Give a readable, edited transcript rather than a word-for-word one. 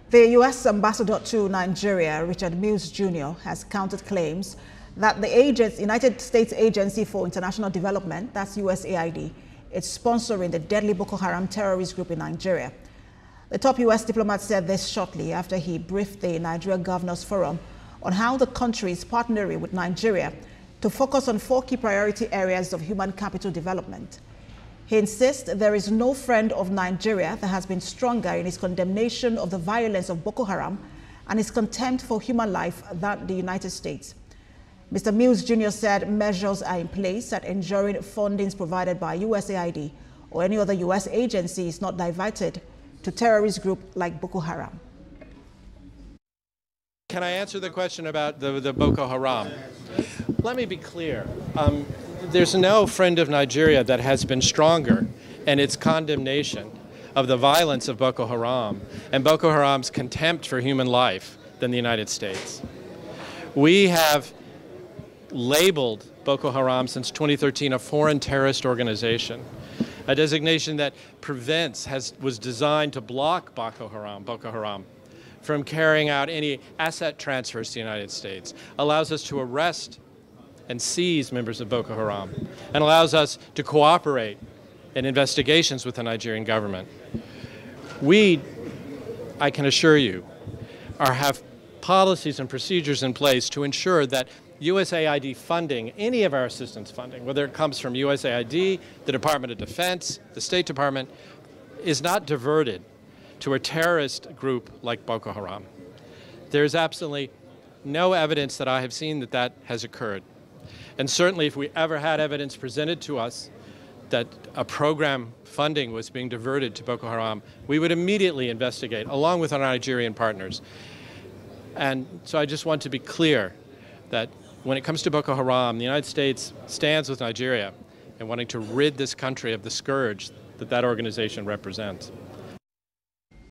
The U.S. ambassador to Nigeria, Richard Mills Jr., has countered claims that the United States Agency for International Development, that's USAID, is sponsoring the deadly Boko Haram terrorist group in Nigeria. The top U.S. diplomat said this shortly after he briefed the Nigeria Governors Forum on how the country is partnering with Nigeria to focus on 4 key priority areas of human capital development. He insists there is no friend of Nigeria that has been stronger in his condemnation of the violence of Boko Haram and his contempt for human life than the United States. Mr. Mills Jr. said measures are in place that ensuring fundings provided by USAID or any other U.S. agency is not diverted to terrorist group like Boko Haram. Can I answer the question about the Boko Haram? Let me be clear. There's no friend of Nigeria that has been stronger in its condemnation of the violence of Boko Haram and Boko Haram's contempt for human life than the United States. We have labeled Boko Haram since 2013 a foreign terrorist organization, a designation that was designed to block Boko Haram from carrying out any asset transfers to the United States, allows us to arrest and seize members of Boko Haram, and allows us to cooperate in investigations with the Nigerian government. We, I can assure you, have policies and procedures in place to ensure that USAID funding, any of our assistance funding, whether it comes from USAID, the Department of Defense, the State Department, is not diverted to a terrorist group like Boko Haram. There's absolutely no evidence that I have seen that that has occurred. And certainly if we ever had evidence presented to us that a program funding was being diverted to Boko Haram, we would immediately investigate, along with our Nigerian partners. And so I just want to be clear that when it comes to Boko Haram, the United States stands with Nigeria in wanting to rid this country of the scourge that organization represents.